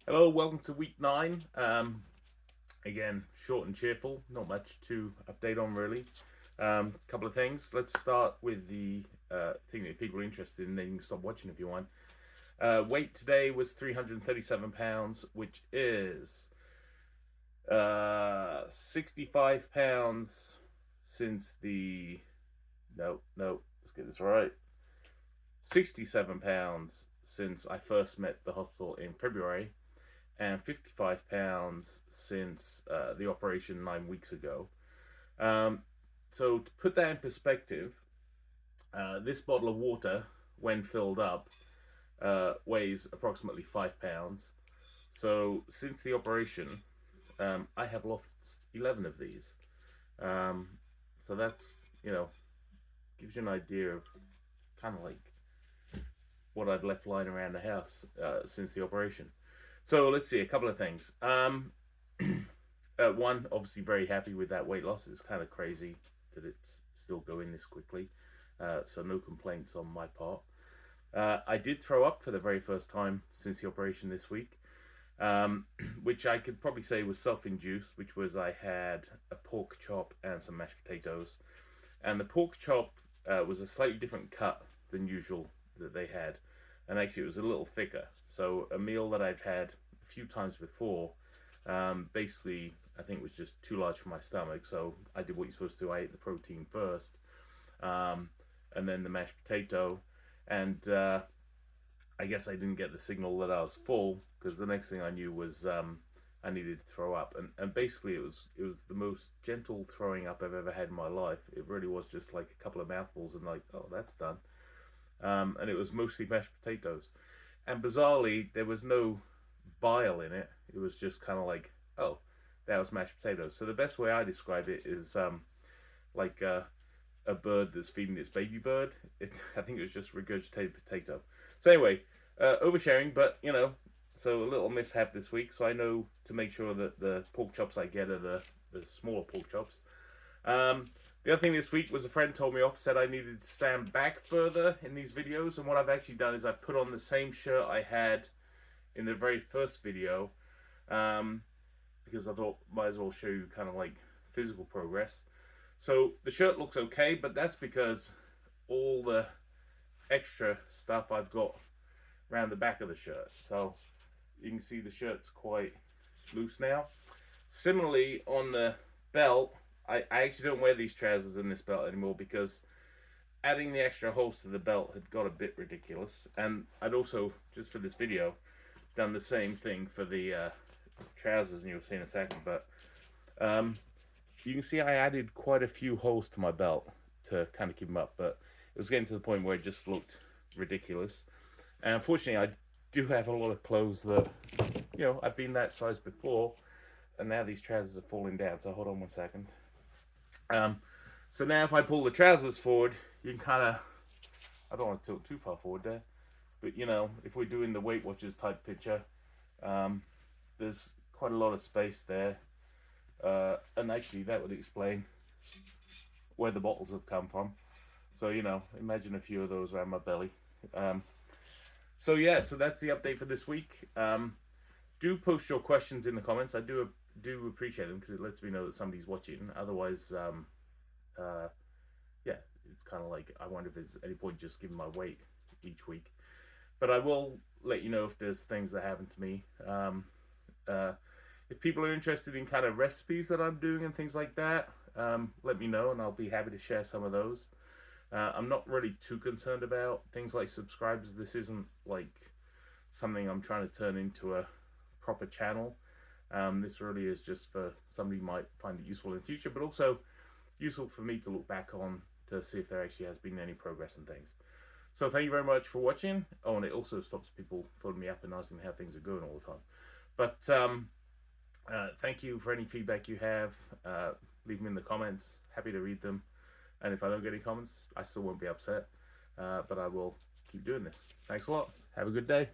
Hello, welcome to week 9. Again, short and cheerful, not much to update on really. Couple of things. Let's start with the thing that people are interested in. Then you can stop watching if you want. Weight today was 337 pounds, which is 65 pounds since the. No, let's get this right. 67 pounds since I first met the hospital in February, and 55 pounds since the operation 9 weeks ago. Um, so, to put that in perspective, this bottle of water, when filled up, weighs approximately 5 pounds. So, since the operation, I have lost 11 of these. Um, so, that's, gives you an idea of kind of like what I've left lying around the house since the operation. So let's see a couple of things. One, obviously, very happy with that weight loss. It's kind of crazy that it's still going this quickly. So no complaints on my part. I did throw up for the very first time since the operation this week, which I could probably say was self-induced, which was I had a pork chop and some mashed potatoes. And the pork chop was a slightly different cut than usual that they had. And actually it was a little thicker. So a meal that I've had a few times before, basically I think was just too large for my stomach. So I did what you're supposed to do. I ate the protein first, and then the mashed potato, and I guess I didn't get the signal that I was full, because the next thing I knew was I needed to throw up, and basically it was the most gentle throwing up I've ever had in my life. It really was just like a couple of mouthfuls and like, oh, that's done. And it was mostly mashed potatoes. And bizarrely, there was no bile in it. It was just kind of like, oh, that was mashed potatoes. So the best way I describe it is like a bird that's feeding its baby bird. I think it was just regurgitated potato. So anyway, oversharing, but so a little mishap this week. So I know to make sure that the pork chops I get are the smaller pork chops. The other thing this week was a friend told me off, said I needed to stand back further in these videos, and what I've actually done is I've put on the same shirt I had in the very first video, because I thought might as well show you kind of like physical progress. So the shirt looks okay, but that's because all the extra stuff I've got around the back of the shirt. So you can see the shirt's quite loose now. Similarly, on the belt, I actually don't wear these trousers in this belt anymore because adding the extra holes to the belt had got a bit ridiculous. And I'd also, just for this video, done the same thing for the trousers, and you'll see in a second. But you can see I added quite a few holes to my belt to kind of keep them up. But it was getting to the point where it just looked ridiculous. And unfortunately, I do have a lot of clothes that, I've been that size before. And now these trousers are falling down. So hold on one second. So now if I pull the trousers forward, you can kind of, I don't want to tilt too far forward there, but if we're doing the Weight Watchers type picture, there's quite a lot of space there, and actually that would explain where the bottles have come from. So imagine a few of those around my belly. So yeah, so that's the update for this week. Do post your questions in the comments. I do appreciate them because it lets me know that somebody's watching. Otherwise, yeah, it's kind of like I wonder if there's any point just giving my weight each week. But I will let you know if there's things that happen to me. If people are interested in kind of recipes that I'm doing and things like that, let me know and I'll be happy to share some of those. I'm not really too concerned about things like subscribers. This isn't like something I'm trying to turn into a proper channel. This really is just for somebody who might find it useful in the future, but also useful for me to look back on to see if there actually has been any progress and things. So thank you very much for watching. Oh, and it also stops people phoning me up and asking how things are going all the time. But thank you for any feedback you have. Leave them in the comments. Happy to read them. And if I don't get any comments, I still won't be upset. But I will keep doing this. Thanks a lot. Have a good day.